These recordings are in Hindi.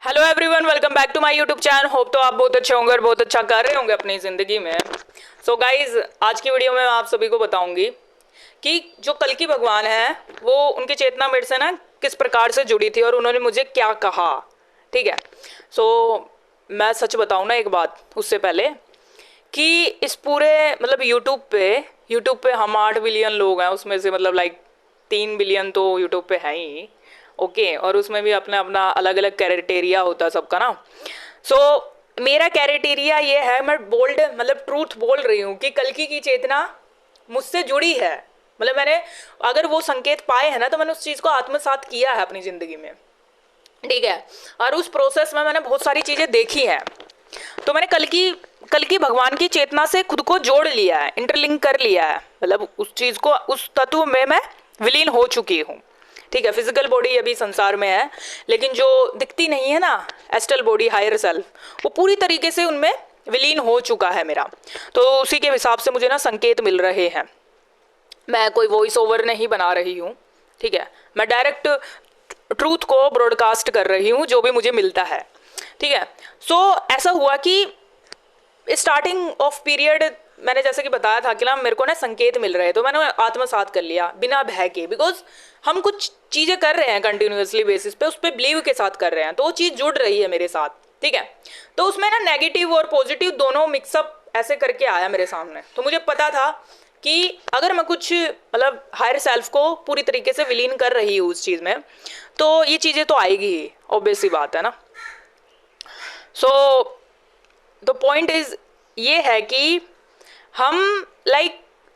Hello everyone, welcome back to my YouTube channel. Hope तो आप बहुत अच्छे होंगे और बहुत अच्छा कर रहे होंगे अपनी ज़िंदगी में। सो गाइज, आज की वीडियो में मैं आप सभी को बताऊंगी कि जो कल्कि भगवान है वो उनकी चेतना मेरे से ना किस प्रकार से जुड़ी थी और उन्होंने मुझे क्या कहा। ठीक है। सो मैं सच बताऊँ ना एक बात उससे पहले कि इस पूरे मतलब यूट्यूब पे हम 8 बिलियन लोग हैं, उसमें से मतलब लाइक 3 बिलियन तो यूट्यूब पे है ही। ओके, और उसमें भी अपना अपना अलग अलग क्राइटेरिया होता है सबका ना। सो मेरा क्राइटेरिया ये है, मैं बोल्ड मतलब ट्रूथ बोल रही हूँ कि कल्कि की चेतना मुझसे जुड़ी है। मतलब मैंने अगर वो संकेत पाए हैं ना तो मैंने उस चीज़ को आत्मसात किया है अपनी ज़िंदगी में। ठीक है। और उस प्रोसेस में मैंने बहुत सारी चीज़ें देखी हैं। तो मैंने कल की भगवान की चेतना से खुद को जोड़ लिया है, इंटरलिंक कर लिया है। मतलब उस चीज़ को, उस तत्व में मैं विलीन हो चुकी हूँ। ठीक है। फिजिकल बॉडी अभी संसार में है, लेकिन जो दिखती नहीं है ना, एस्ट्रल बॉडी, हायर सेल्फ, वो पूरी तरीके से उनमें विलीन हो चुका है मेरा। तो उसी के हिसाब से मुझे ना संकेत मिल रहे हैं। मैं कोई वॉइस ओवर नहीं बना रही हूँ। ठीक है। मैं डायरेक्ट ट्रूथ को ब्रॉडकास्ट कर रही हूँ जो भी मुझे मिलता है। ठीक है। सो ऐसा हुआ कि स्टार्टिंग ऑफ पीरियड मैंने जैसे कि बताया था कि ना मेरे को ना संकेत मिल रहे, तो मैंने आत्मसात कर लिया बिना भय के। बिकॉज हम कुछ चीज़ें कर रहे हैं कंटिन्यूसली बेसिस पे, उस पर बिलीव के साथ कर रहे हैं, तो वो चीज़ जुड़ रही है मेरे साथ। ठीक है। तो उसमें ना नेगेटिव और पॉजिटिव दोनों मिक्सअप ऐसे करके आया मेरे सामने। तो मुझे पता था कि अगर मैं कुछ मतलब हायर सेल्फ को पूरी तरीके से विलीन कर रही हूँ उस चीज़ में, तो ये चीज़ें तो आएगी ही, ऑब्वियस सी बात है ना। सो द पॉइंट इज ये है कि हम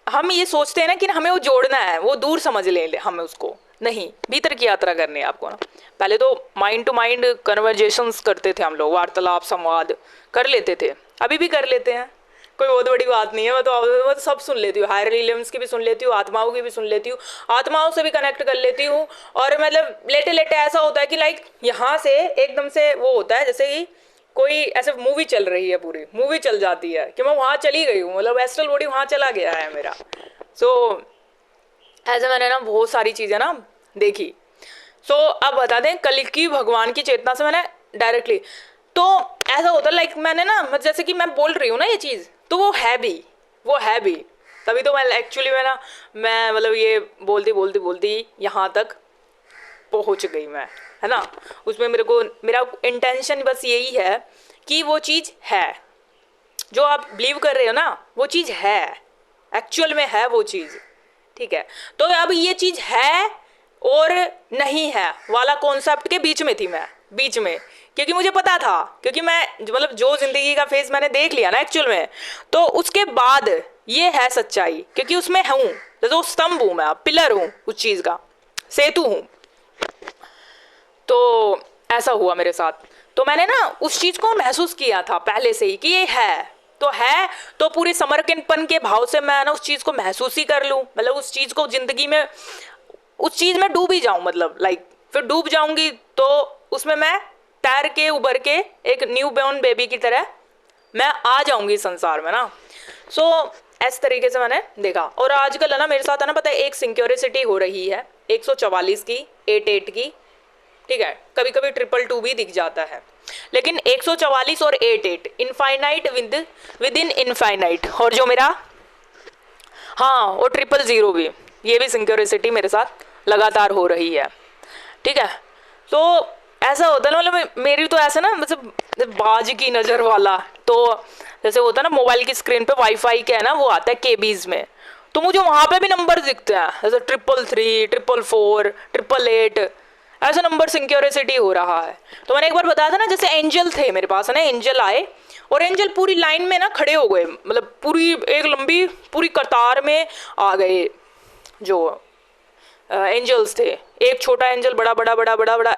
हम ये सोचते हैं ना कि हमें वो जोड़ना है, वो दूर समझ ले हमें उसको। नहीं, भीतर की यात्रा करनी है आपको ना। पहले तो माइंड टू माइंड कन्वर्जेशंस करते थे हम लोग, वार्तालाप संवाद कर लेते थे, अभी भी कर लेते हैं, कोई बहुत बड़ी बात नहीं है। मैं तो सब सुन लेती हूँ, हायर एलियंस की भी सुन लेती हूँ, आत्माओं की भी सुन लेती हूँ, आत्माओं से भी कनेक्ट कर लेती हूँ। और मतलब लेटे लेटे ऐसा होता है कि लाइक यहाँ से एकदम से वो होता है जैसे कि कोई ऐसे मूवी चल रही है, पूरी मूवी चल जाती है कि मैं वहाँ चली गई हूँ, मतलब एस्ट्रल बॉडी वहाँ चला गया है मेरा। सो ऐसे मैंने ना बहुत सारी चीज़ें ना देखी। सो अब बता दें, कल की भगवान की चेतना से मैंने डायरेक्टली, तो ऐसा होता है लाइक मैंने ना जैसे कि मैं बोल रही हूँ ना ये चीज़, तो वो है भी तभी तो मैं एक्चुअली में ना, मैं मतलब ये बोलती बोलती बोलती यहाँ तक पहुंच गई मैं, है ना। उसमें मेरा इंटेंशन बस यही है कि वो चीज़ है जो आप बिलीव कर रहे हो ना, वो चीज़ है, एक्चुअल में है वो चीज़। ठीक है। तो अब ये चीज़ है और नहीं है वाला कॉन्सेप्ट के बीच में थी मैं, बीच में, क्योंकि मुझे पता था, क्योंकि मैं मतलब जो ज़िंदगी का फेज मैंने देख लिया ना एक्चुअल में, तो उसके बाद ये है सच्चाई, क्योंकि उसमें हूँ, जैसे वो स्तंभ हूँ मैं, पिलर हूँ उस चीज़ का, सेतु हूँ। तो ऐसा हुआ मेरे साथ। तो मैंने ना उस चीज़ को महसूस किया था पहले से ही कि ये है, तो है, तो पूरे समर्पणपन के भाव से मैं ना उस चीज़ को महसूस ही कर लूँ, मतलब उस चीज़ को ज़िंदगी में, उस चीज़ में डूब ही जाऊँ, मतलब लाइक फिर डूब जाऊँगी तो उसमें मैं तैर के उभर के एक न्यू बॉर्न बेबी की तरह मैं आ जाऊँगी संसार में ना। सो इस तरीके से मैंने देखा। और आजकल है ना मेरे साथ है ना, पता है, एक सिंक्योरिसिटी हो रही है 144 की, 88 की। ठीक है। कभी कभी 222 भी दिख जाता है, लेकिन 144 और 88 इनफाइनाइट विद इन इनफाइनाइट, और जो मेरा, हाँ, और 000 भी, ये भी सिंक्योरिसिटी मेरे साथ लगातार हो रही है। ठीक है। तो ऐसा होता है ना, मतलब मेरी तो ऐसा ना, मतलब बाज की नज़र वाला, तो जैसे होता है ना मोबाइल की स्क्रीन पे वाईफाई का है ना, वो आता है केबीज में, तो मुझे वहाँ पे भी नंबर दिखते हैं, जैसे 333, 444, 888, ऐसा नंबर सिंक्योरिसिटी हो रहा है। तो मैंने एक बार बताया था ना, जैसे एंजल थे मेरे पास, है ना, एंजल आए और एंजल पूरी लाइन में ना खड़े हो गए, मतलब पूरी एक लंबी पूरी कतार में आ गए। जो एंजल्स थे, एक छोटा एंजल, बड़ा बड़ा बड़ा बड़ा बड़ा,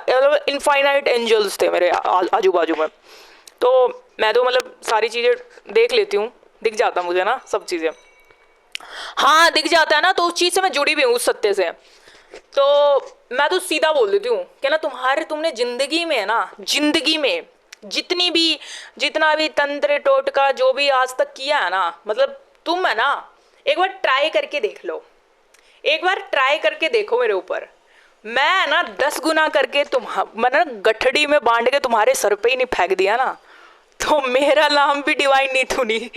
इनफाइनाइट एंजल्स थे मेरे आजू बाजू में। तो मैं तो मतलब सारी चीज़ें देख लेती हूँ, दिख जाता मुझे ना सब चीज़ें, हाँ दिख जाता है ना, तो उस चीज़ से मैं जुड़ी भी हूँ, उस सत्य से। तो मैं तो सीधा बोल देती हूँ कि ना, तुमने जिंदगी में, है ना, जिंदगी में जितना भी तंत्र टोटका जो भी आज तक किया है ना, मतलब तुम, है ना, एक बार ट्राई करके देख लो, एक बार ट्राई करके देखो मेरे ऊपर, मैं ना 10 गुना करके मैंने गठड़ी में बांध के तुम्हारे सर पे ही नहीं फेंक दिया ना, तो मेरा नाम भी डिवाइन नीतू नहीं।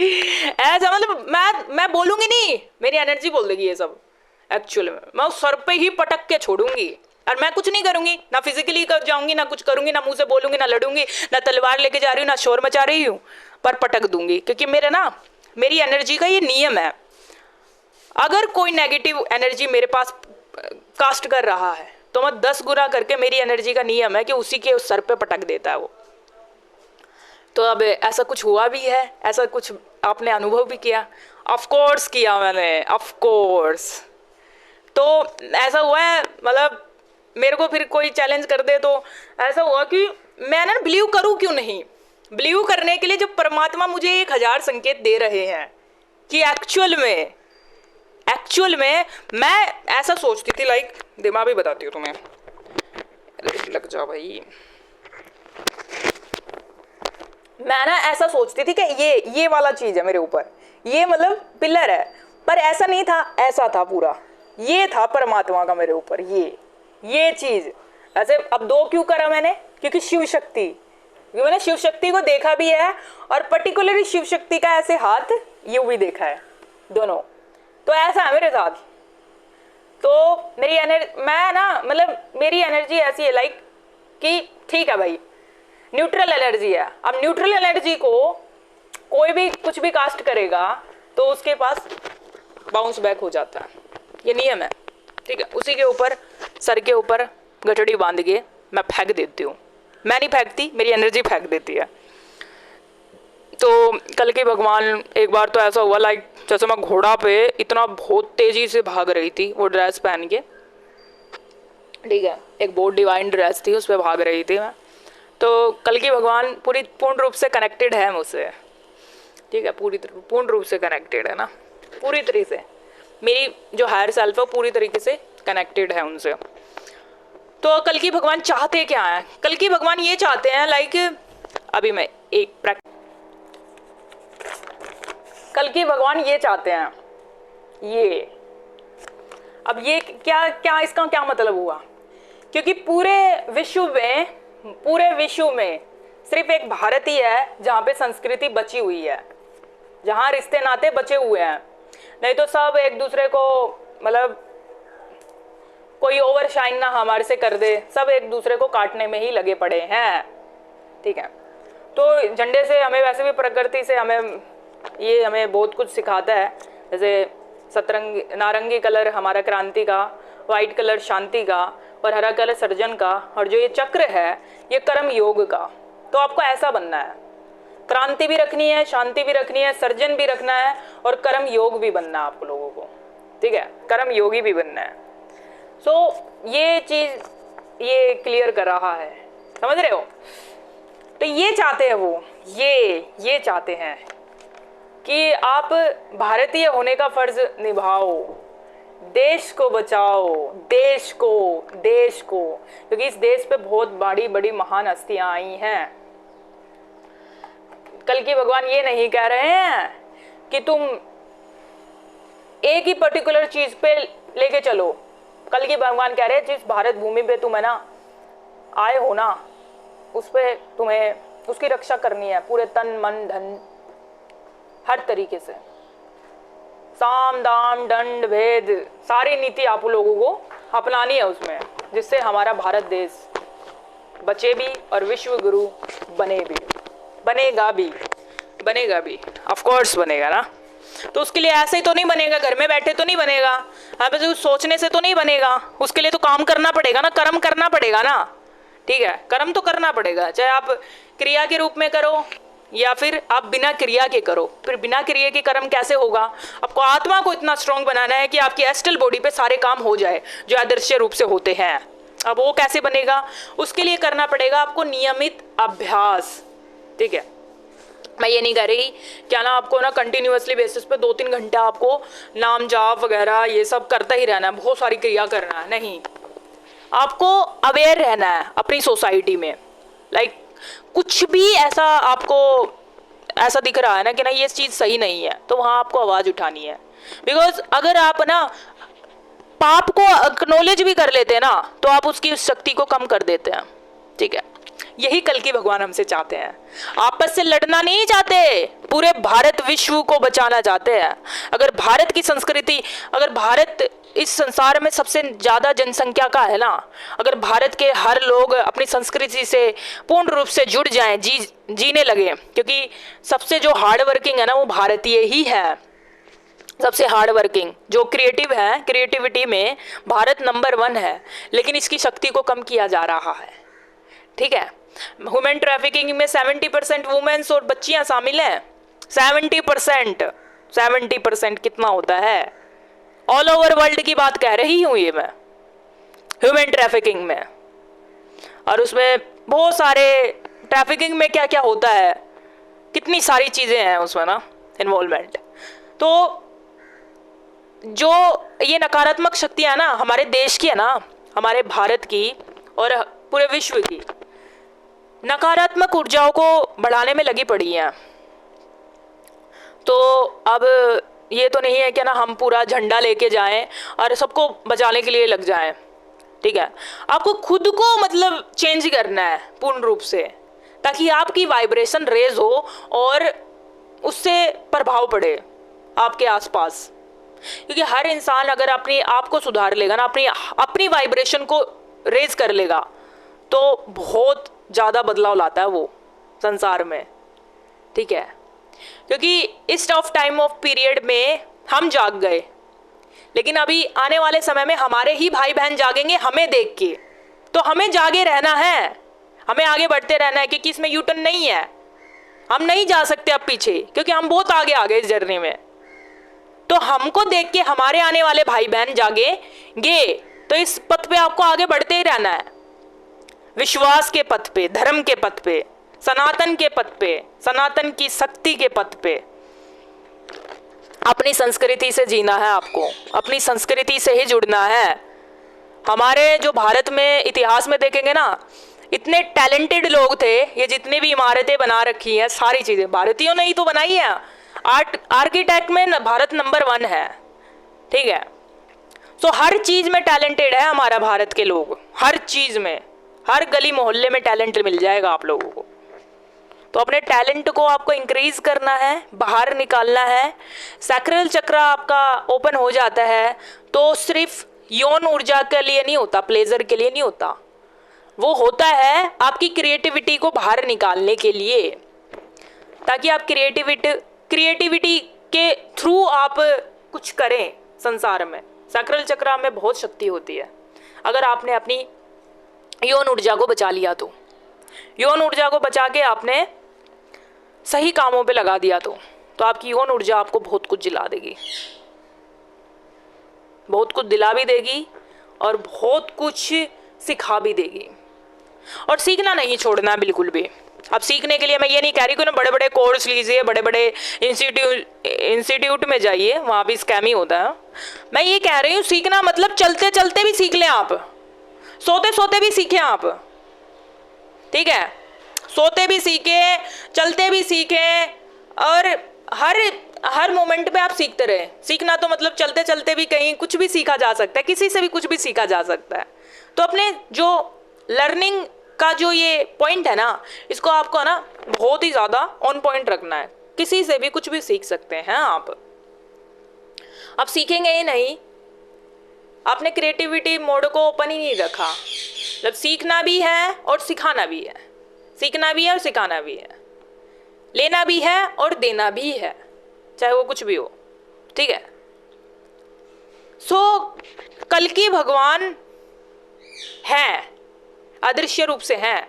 ऐसा मतलब मैं बोलूंगी नहीं, मेरी एनर्जी बोल देगी ये सब। एक्चुअल में मैं उस सर पे ही पटक के छोड़ूंगी, और मैं कुछ नहीं करूंगी, ना फिजिकली कर जाऊंगी, ना कुछ करूंगी, ना मुंह से बोलूंगी, ना लड़ूंगी, ना तलवार लेके जा रही हूँ, ना शोर मचा रही हूँ, पर पटक दूंगी। क्योंकि मेरी एनर्जी का ये नियम है, अगर कोई नेगेटिव एनर्जी मेरे पास कास्ट कर रहा है तो मैं 10 गुना करके, मेरी एनर्जी का नियम है कि उसी के उस सर पे पटक देता है वो। तो अब ऐसा कुछ हुआ भी है, ऐसा कुछ आपने अनुभव भी किया? ऑफ कोर्स किया मैंने, ऑफ कोर्स। तो ऐसा हुआ है, मतलब मेरे को फिर कोई चैलेंज कर दे तो ऐसा हुआ कि मैं ना बिलीव करूं क्यों नहीं। बिलीव करने के लिए जब परमात्मा मुझे 1000 संकेत दे रहे हैं कि एक्चुअल में मैं ऐसा सोचती थी, लाइक दिमाग भी बताती हूँ तुम्हें, लग जाओ भाई। मैं ना ऐसा सोचती थी कि ये वाला चीज है मेरे ऊपर, ये मतलब पिलर है, पर ऐसा नहीं था, ऐसा था पूरा, ये था परमात्मा का मेरे ऊपर, ये चीज ऐसे। अब 2 क्यों करा मैंने? क्योंकि शिव शक्ति, क्योंकि मैंने शिव शक्ति को देखा भी है, और पर्टिकुलरली शिव शक्ति का ऐसे हाथ यूं भी देखा है, दोनों। तो ऐसा है मेरे साथ। तो मेरी एनर्जी ऐसी है, लाइक कि ठीक है भाई, न्यूट्रल एनर्जी है। अब न्यूट्रल एनर्जी को कोई भी कुछ भी कास्ट करेगा तो उसके पास बाउंस बैक हो जाता है, ये नियम है, ठीक है। उसी के ऊपर, सर के ऊपर गठड़ी बांध के मैं फेंक देती हूँ। मैं नहीं फेंकती, मेरी एनर्जी फेंक देती है। तो कल के भगवान, एक बार तो ऐसा हुआ, लाइक जैसे मैं घोड़ा पे इतना बहुत तेजी से भाग रही थी, वो ड्रेस पहन के, ठीक है, एक बहुत डिवाइन ड्रेस थी, उस पर भाग रही थी मैं। तो कल की भगवान पूर्ण रूप से कनेक्टेड है मुझसे, ठीक है, पूर्ण रूप से कनेक्टेड है ना, पूरी तरीके से मेरी जो हायर सेल्फ है पूरी तरीके से कनेक्टेड है उनसे। तो कल की भगवान चाहते क्या है? कल की भगवान ये चाहते हैं, लाइक अभी मैं कल की भगवान ये चाहते हैं, अब ये क्या इसका क्या मतलब हुआ? क्योंकि पूरे विश्व में सिर्फ एक भारत ही है जहाँ पे संस्कृति बची हुई है, जहाँ रिश्ते नाते बचे हुए हैं। नहीं तो सब एक दूसरे को, मतलब कोई ओवरशाइन ना हमारे से कर दे, सब एक दूसरे को काटने में ही लगे पड़े हैं, ठीक है। तो झंडे से हमें, वैसे भी प्रकृति से हमें बहुत कुछ सिखाता है। जैसे नारंगी कलर हमारा क्रांति का, वाइट कलर शांति का, और हरा कलर सर्जन का, और जो ये चक्र है ये कर्म योग का। तो आपको ऐसा बनना है, क्रांति भी रखनी है, शांति भी रखनी है, सर्जन भी रखना है, और कर्म योग भी बनना है आप लोगों को, ठीक है, कर्म योगी भी बनना है। ये चीज ये क्लियर कर रहा है, समझ रहे हो? तो ये चाहते हैं वो, ये चाहते हैं कि आप भारतीय होने का फर्ज निभाओ, देश को बचाओ, देश को, क्योंकि इस देश पे बहुत बड़ी महान हस्तियां आई हैं। कल की भगवान ये नहीं कह रहे हैं कि तुम एक ही पर्टिकुलर चीज पे लेके चलो। कल की भगवान कह रहे हैं जिस भारत भूमि पे तुम है ना आए हो ना, उस पे तुम्हें उसकी रक्षा करनी है पूरे तन मन धन हर तरीके से। साम दाम दंड भेद सारी नीति आप लोगों को अपनानी है उसमें, जिससे हमारा भारत देश बचे भी और विश्व गुरु बनेगा भी, ऑफ कोर्स बनेगा ना। तो उसके लिए ऐसे ही तो नहीं बनेगा, घर में बैठे तो नहीं बनेगा, हमें तो सोचने से तो नहीं बनेगा, उसके लिए तो काम करना पड़ेगा ना, कर्म करना पड़ेगा ना, ठीक है, कर्म तो करना पड़ेगा। चाहे आप क्रिया के रूप में करो या फिर आप बिना क्रिया के करो। फिर बिना क्रिया के कर्म कैसे होगा? आपको आत्मा को इतना स्ट्रांग बनाना है कि आपकी एस्ट्रल बॉडी पे सारे काम हो जाए जो अदृश्य रूप से होते हैं। अब वो कैसे बनेगा? उसके लिए करना पड़ेगा आपको नियमित अभ्यास, ठीक है। मैं ये नहीं कह रही क्या ना आपको ना कंटिन्यूअसली बेसिस पे 2-3 घंटा आपको नाम जाप वगैरह ये सब करता ही रहना है, बहुत सारी क्रिया करना है, नहीं। आपको अवेयर रहना है अपनी सोसाइटी में, लाइक कुछ भी ऐसा आपको ऐसा दिख रहा है ना कि ना ये चीज़ सही नहीं है, तो वहाँ आपको आवाज़ उठानी है। बिकॉज अगर आप ना आप को एक्नॉलेज भी कर लेते हैं ना तो आप उसकी उस शक्ति को कम कर देते हैं। ठीक है, यही कल्कि भगवान हमसे चाहते हैं। आपस से लड़ना नहीं चाहते, पूरे भारत विश्व को बचाना चाहते हैं। अगर भारत की संस्कृति, अगर भारत इस संसार में सबसे ज़्यादा जनसंख्या का है ना, अगर भारत के हर लोग अपनी संस्कृति से पूर्ण रूप से जुड़ जाएं, जीने लगे, क्योंकि सबसे जो हार्ड वर्किंग है ना वो भारतीय ही है। सबसे हार्ड वर्किंग, जो क्रिएटिव है, क्रिएटिविटी में भारत नंबर 1 है, लेकिन इसकी शक्ति को कम किया जा रहा है। ठीक है, ह्यूमन ट्रैफिकिंग में 70% वुमेन्स और बच्चियां शामिल हैं। 70% कितना होता है? ऑल ओवर वर्ल्ड की बात कह रही हूँ ये मैं, ह्यूमन ट्रैफिकिंग में। और उसमें बहुत सारे ट्रैफिकिंग में क्या क्या होता है, कितनी सारी चीज़ें हैं उसमें ना इन्वॉल्वमेंट। तो जो ये नकारात्मक शक्तियाँ ना हमारे देश की है ना, हमारे भारत की और पूरे विश्व की नकारात्मक ऊर्जाओं को बढ़ाने में लगी पड़ी हैं। तो अब ये तो नहीं है कि ना हम पूरा झंडा लेके जाएं और सबको बचाने के लिए लग जाएं। ठीक है, आपको खुद को मतलब चेंज करना है पूर्ण रूप से, ताकि आपकी वाइब्रेशन रेज हो और उससे प्रभाव पड़े आपके आसपास। क्योंकि हर इंसान अगर अपनी आप को सुधार लेगा ना, अपनी वाइब्रेशन को रेज कर लेगा, तो बहुत ज़्यादा बदलाव लाता है वो संसार में। ठीक है, क्योंकि इस टफ टाइम ऑफ पीरियड में हम जाग गए, लेकिन अभी आने वाले समय में हमारे ही भाई बहन जागेंगे हमें देख के। तो हमें जागे रहना है, हमें आगे बढ़ते रहना है, क्योंकि इसमें यूटर्न नहीं है। हम नहीं जा सकते अब पीछे, क्योंकि हम बहुत आगे आ गए इस जर्नी में। तो हमको देख के हमारे आने वाले भाई बहन जागेंगे। तो इस पथ पे आपको आगे बढ़ते ही रहना है, विश्वास के पथ पे, धर्म के पथ पे, सनातन के पथ पे, सनातन की शक्ति के पथ पे। अपनी संस्कृति से जीना है आपको, अपनी संस्कृति से ही जुड़ना है। हमारे जो भारत में इतिहास में देखेंगे ना, इतने टैलेंटेड लोग थे, ये जितनी भी इमारतें बना रखी हैं सारी चीज़ें भारतीयों ने ही तो बनाई है। आर्किटेक्ट में भारत नंबर 1 है। ठीक है, तो हर चीज़ में टैलेंटेड है हमारा भारत के लोग, हर चीज़ में, हर गली मोहल्ले में टैलेंट मिल जाएगा आप लोगों को। तो अपने टैलेंट को आपको इंक्रीज करना है, बाहर निकालना है। सैक्रल चक्र आपका ओपन हो जाता है तो सिर्फ यौन ऊर्जा के लिए नहीं होता, प्लेजर के लिए नहीं होता, वो होता है आपकी क्रिएटिविटी को बाहर निकालने के लिए, ताकि आप क्रिएटिविटी के थ्रू आप कुछ करें संसार में। सैक्रल चक्र में बहुत शक्ति होती है। अगर आपने अपनी यौन ऊर्जा को बचा लिया तो, यौन ऊर्जा को बचा के आपने सही कामों पे लगा दिया तो आपकी यौन ऊर्जा आपको बहुत कुछ दिला देगी, बहुत कुछ दिला भी देगी और बहुत कुछ सिखा भी देगी। और सीखना नहीं छोड़ना बिल्कुल भी। अब सीखने के लिए मैं ये नहीं कह रही कि ना बड़े बड़े कोर्स लीजिए, बड़े बड़े इंस्टीट्यूट में जाइए, वहाँ भी स्कैम ही होता है। मैं ये कह रही हूँ सीखना मतलब चलते चलते भी सीख लें आप, सोते सोते भी सीखें आप। ठीक है, सोते भी सीखें, चलते भी सीखें, और हर मोमेंट पे आप सीखते रहें। सीखना तो मतलब चलते चलते भी कहीं कुछ भी सीखा जा सकता है, किसी से भी कुछ भी सीखा जा सकता है। तो अपने जो लर्निंग का जो ये पॉइंट है ना, इसको आपको ना बहुत ही ज़्यादा ऑन पॉइंट रखना है। किसी से भी कुछ भी सीख सकते हैं आप सीखेंगे ही नहीं, आपने क्रिएटिविटी मोड को ओपन ही नहीं रखा। मतलब सीखना भी है और सिखाना भी है, सीखना भी है और सिखाना भी है, लेना भी है और देना भी है, चाहे वो कुछ भी हो। ठीक है, कल्कि भगवान है, अदृश्य रूप से हैं।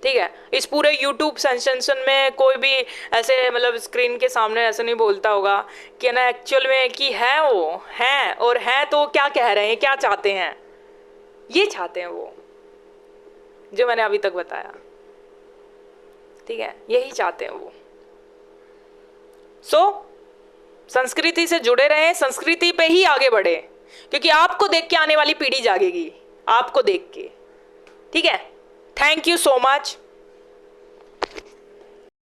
ठीक है, इस पूरे YouTube सेंसेशन में कोई भी ऐसे मतलब स्क्रीन के सामने ऐसे नहीं बोलता होगा कि ना एक्चुअल में कि है वो हैं, और हैं तो क्या कह रहे हैं, क्या चाहते हैं, ये चाहते हैं वो जो मैंने अभी तक बताया। ठीक है, यही चाहते हैं वो। संस्कृति से जुड़े रहें, संस्कृति पे ही आगे बढ़े, क्योंकि आपको देख के आने वाली पीढ़ी जागेगी, आपको देख के। ठीक है, थैंक यू सो मच।